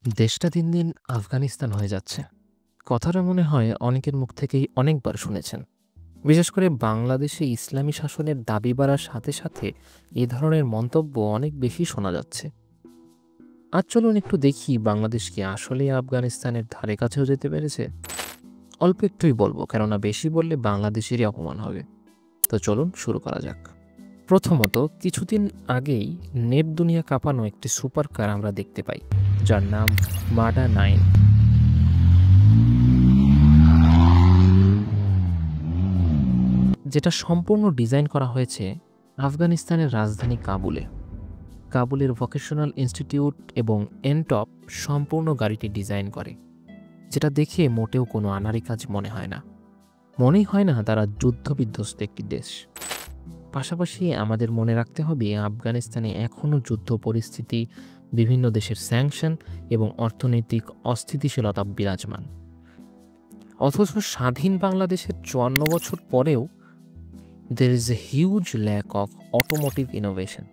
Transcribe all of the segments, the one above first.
দেশটা দিন দিন আফগানিস্তান হয়ে যাচ্ছে। কথাটা মনে হয় অনেকের মুখ থেকেই অনেকবার শুনেছেন। বিশেষ করে বাংলাদেশে ইসলামী শাসনের দাবি বাড়ার সাথে সাথে এ ধরনের মন্তব্য অনেক বেশি শোনা যাচ্ছে। আজ চলুন একটু দেখি বাংলাদেশ কি আসলেই আফগানিস্তানের ধারে কাছেও যেতে পেরেছে। অল্প একটুই বলবো, কেননা বেশি বললে বাংলাদেশেরই অপমান হবে। তো চলুন শুরু করা যাক। প্রথমত, কিছুদিন আগেই নেট দুনিয়া কাঁপানো একটি সুপার কার আমরা দেখতে পাই, যার নাম মাডা 9। যেটা সম্পূর্ণ ডিজাইন করা হয়েছে আফগানিস্তানের রাজধানী কাবুলে। কাবুলের ভোকেশনাল ইনস্টিটিউট এবং এনটপ সম্পূর্ণ গাড়িটি ডিজাইন করে, যেটা দেখে মোটেও কোনো আনাড়ি কাজ মনে হয় না। মনেই হয় না তারা যুদ্ধবিধ্বস্ত একটি দেশ। পাশাপাশি আমাদের মনে রাখতে হবে আফগানিস্তানে এখনও যুদ্ধ পরিস্থিতি, বিভিন্ন দেশের স্যাংশন এবং অর্থনৈতিক অস্থিতিশীলতা বিরাজমান। অথচ স্বাধীন বাংলাদেশের 54 বছর পরেও there is a huge lack of automotive innovation.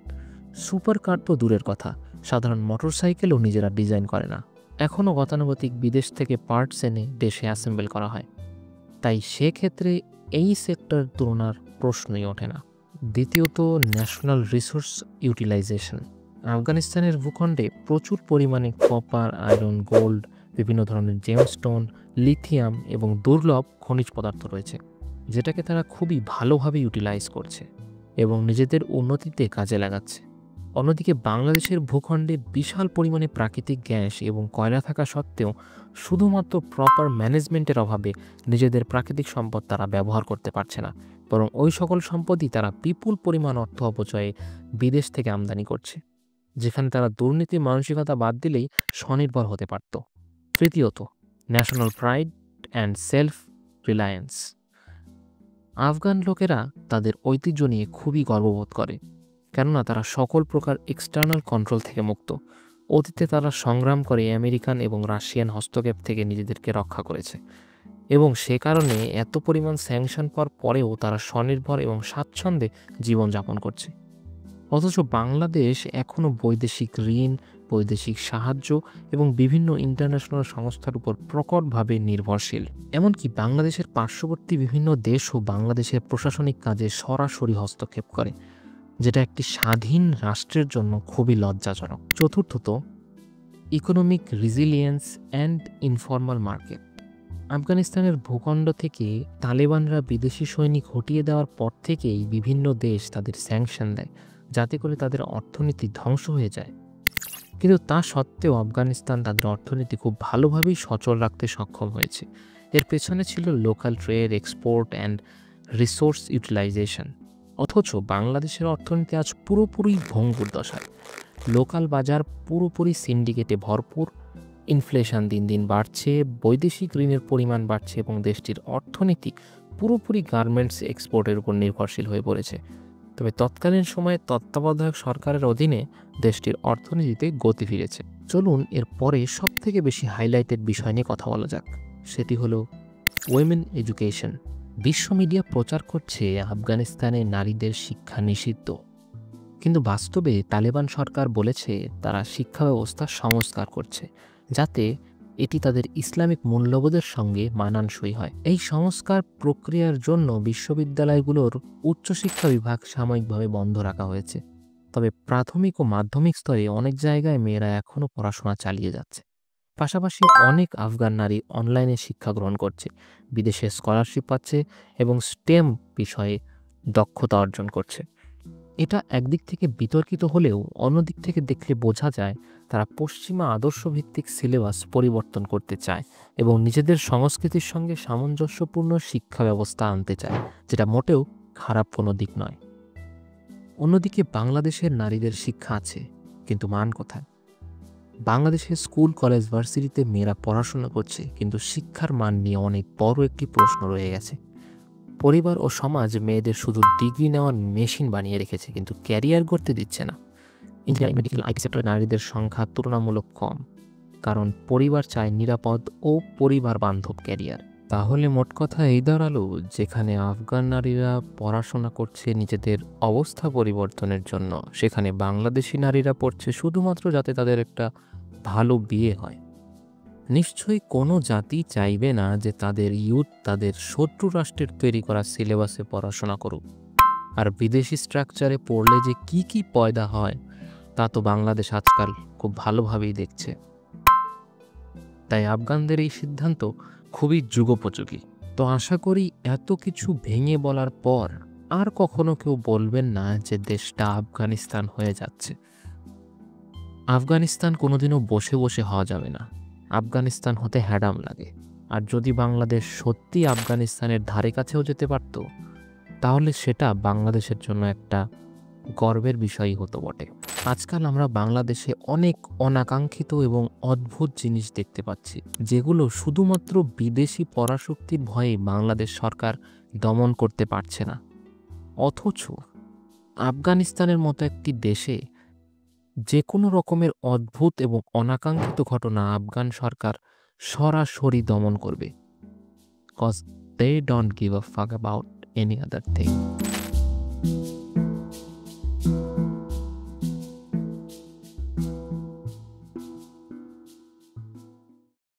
Super car তো দূরের কথা, সাধারণ মোটরসাইকেলও নিজেরা ডিজাইন করে না। এখনও গতানুগতিক বিদেশ থেকে পার্টস এনে দেশে অ্যাসেম্বল করা হয়। তাই সেক্ষেত্রে এই সেক্টর তুলনার প্রশ্নই ওঠে না। দ্বিতীয়ত, ন্যাশনাল রিসোর্স ইউটিলাইজেশন। আফগানিস্তানের ভূখণ্ডে প্রচুর পরিমাণে কপার, আয়রন, গোল্ড, বিভিন্ন ধরনের জেমস্টোন, লিথিয়াম এবং দুর্লভ খনিজ পদার্থ রয়েছে, যেটাকে তারা খুবই ভালোভাবে ইউটিলাইজ করছে এবং নিজেদের উন্নতিতে কাজে লাগাচ্ছে। অন্যদিকে বাংলাদেশের ভূখণ্ডে বিশাল পরিমাণে প্রাকৃতিক গ্যাস এবং কয়লা থাকা সত্ত্বেও শুধুমাত্র প্রপার ম্যানেজমেন্টের অভাবে নিজেদের প্রাকৃতিক সম্পদ তারা ব্যবহার করতে পারছে না, বরং ওই সকল সম্পদই তারা বিপুল পরিমাণ অর্থ অপচয়ে বিদেশ থেকে আমদানি করছে, যেখানে তারা দুর্নীতি মানসিকতা বাদ দিলেই স্বনির্ভর হতে পারত। তৃতীয়ত, national pride and self reliance. Afghan লোকেরা তাদের ঐতিহ্য নিয়ে খুবই গর্ববোধ করে, কেননা তারা সকল প্রকার এক্সটার্নাল কন্ট্রোল থেকে মুক্ত। অতীতে তারা সংগ্রাম করে আমেরিকান এবং রাশিয়ান হস্তক্ষেপ থেকে নিজেদেরকে রক্ষা করেছে, এবং সে কারণে এত পরিমাণ স্যাংশন পাওয়ার পরেও তারা স্বনির্ভর এবং স্বাচ্ছন্দ্যে জীবনযাপন করছে। অথচ বাংলাদেশ এখনও বৈদেশিক ঋণ, বৈদেশিক সাহায্য এবং বিভিন্ন ইন্টারন্যাশনাল সংস্থার উপর প্রকটভাবে নির্ভরশীল। এমনকি বাংলাদেশের পার্শ্ববর্তী বিভিন্ন দেশও বাংলাদেশের প্রশাসনিক কাজে সরাসরি হস্তক্ষেপ করে, যেটা একটি স্বাধীন রাষ্ট্রের জন্য খুবই লজ্জাজনক। চতুর্থত, ইকোনমিক রিজিলিয়েন্স অ্যান্ড ইনফর্মাল মার্কেট। আফগানিস্তানের ভূখণ্ড থেকে তালেবানরা বিদেশি সৈনিক হটিয়ে দেওয়ার পর থেকেই বিভিন্ন দেশ তাদের স্যাংশন দেয়, যাতে করে তাদের অর্থনীতি ধ্বংস হয়ে যায়। কিন্তু তা সত্ত্বেও আফগানিস্তান তাদের অর্থনীতি খুব ভালোভাবেই সচল রাখতে সক্ষম হয়েছে। এর পেছনে ছিল local trade, export and resource utilisation. অথচ বাংলাদেশের অর্থনীতি আজ পুরোপুরি ভঙ্গুর দশায়। লোকাল বাজার পুরোপুরি সিন্ডিকেটে ভরপুর, ইনফ্লেশন দিন দিন বাড়ছে, বৈদেশিক ঋণের পরিমাণ বাড়ছে এবং দেশটির অর্থনীতি পুরোপুরি গার্মেন্টস এক্সপোর্টের উপর নির্ভরশীল হয়ে পড়েছে। তবে তৎকালীন সময়ে তত্ত্বাবধায়ক সরকারের অধীনে দেশটির অর্থনীতিতে গতি ফিরেছে। চলুন এর পরে সবথেকে বেশি হাইলাইটেড বিষয় নিয়ে কথা বলা যাক। সেটি হলো উইমেন এডুকেশন। বিশ্ব মিডিয়া প্রচার করছে আফগানিস্তানে নারীদের শিক্ষা নিষিদ্ধ, কিন্তু বাস্তবে তালেবান সরকার বলেছে তারা শিক্ষা ব্যবস্থা সংস্কার করছে, যাতে এটি তাদের ইসলামিক মূল্যবোধের সঙ্গে মানানসই হয়। এই সংস্কার প্রক্রিয়ার জন্য বিশ্ববিদ্যালয়গুলোর উচ্চশিক্ষা বিভাগ সাময়িকভাবে বন্ধ রাখা হয়েছে। তবে প্রাথমিক ও মাধ্যমিক স্তরে অনেক জায়গায় মেয়েরা এখনও পড়াশোনা চালিয়ে যাচ্ছে। পাশাপাশি অনেক আফগান নারী অনলাইনে শিক্ষা গ্রহণ করছে, বিদেশে স্কলারশিপ পাচ্ছে এবং স্টেম বিষয়ে দক্ষতা অর্জন করছে। এটা একদিক থেকে বিতর্কিত হলেও অন্যদিক থেকে দেখলে বোঝা যায় তারা পশ্চিমা আদর্শভিত্তিক সিলেবাস পরিবর্তন করতে চায় এবং নিজেদের সংস্কৃতির সঙ্গে সামঞ্জস্যপূর্ণ শিক্ষা ব্যবস্থা আনতে চায়, যেটা মোটেও খারাপ কোনো দিক নয়। অন্যদিকে বাংলাদেশের নারীদের শিক্ষা আছে, কিন্তু মান কোথায়? বাংলাদেশের স্কুল, কলেজ, ভার্সিটিতে মেয়েরা পড়াশোনা করছে, কিন্তু শিক্ষার মান নিয়ে অনেক বড় একটি প্রশ্ন রয়ে গেছে। পরিবার ও সমাজ মেয়েদের শুধু ডিগ্রি নেওয়ার মেশিন বানিয়ে রেখেছে, কিন্তু ক্যারিয়ার গড়তে দিচ্ছে না। ইঞ্জিনিয়ারিং, মেডিকেল, আইটি সেক্টরে নারীদের সংখ্যা তুলনামূলক কম, কারণ পরিবার চায় নিরাপদ ও পরিবার বান্ধব ক্যারিয়ার। তাহলে মোট কথা এই দাঁড়ালো, যেখানে আফগান নারীরা পড়াশোনা করছে নিজেদের অবস্থা পরিবর্তনের জন্য, সেখানে বাংলাদেশি নারীরা পড়ছে শুধুমাত্র যাতে তাদের একটা ভালো বিয়ে হয়। নিশ্চয়ই কোনো জাতি চাইবে না যে তাদের ইয়ুথ তাদের শত্রু রাষ্ট্রের তৈরি করা সিলেবাসে পড়াশোনা করুক। আর বিদেশি স্ট্রাকচারে পড়লে যে কি পয়দা হয় তা তো বাংলাদেশ আজকাল খুব ভালোভাবেই দেখছে। তাই আফগানদের এই সিদ্ধান্ত খুবই যুগোপযোগী। তো আশা করি এত কিছু ভেঙে বলার পর আর কখনো কেউ বলবেন না যে দেশটা আফগানিস্তান হয়ে যাচ্ছে। আফগানিস্তান কোনোদিনও বসে বসে হওয়া যাবে না। আফগানিস্তান হতে হ্যাডাম লাগে। আর যদি বাংলাদেশ সত্যি আফগানিস্তানের ধারে কাছেও যেতে পারত, তাহলে সেটা বাংলাদেশের জন্য একটা গর্বের বিষয়ই হতো বটে। আজকাল আমরা বাংলাদেশে অনেক অনাকাঙ্ক্ষিত এবং অদ্ভুত জিনিস দেখতে পাচ্ছি, যেগুলো শুধুমাত্র বিদেশি পরাশক্তির ভয়ে বাংলাদেশ সরকার দমন করতে পারছে না। অথচ আফগানিস্তানের মতো একটি দেশে যে কোনো রকমের অদ্ভুত এবং অনাকাঙ্ক্ষিত ঘটনা আফগান সরকার সরাসরি দমন করবে, cause they don't give a fuck about any other thing.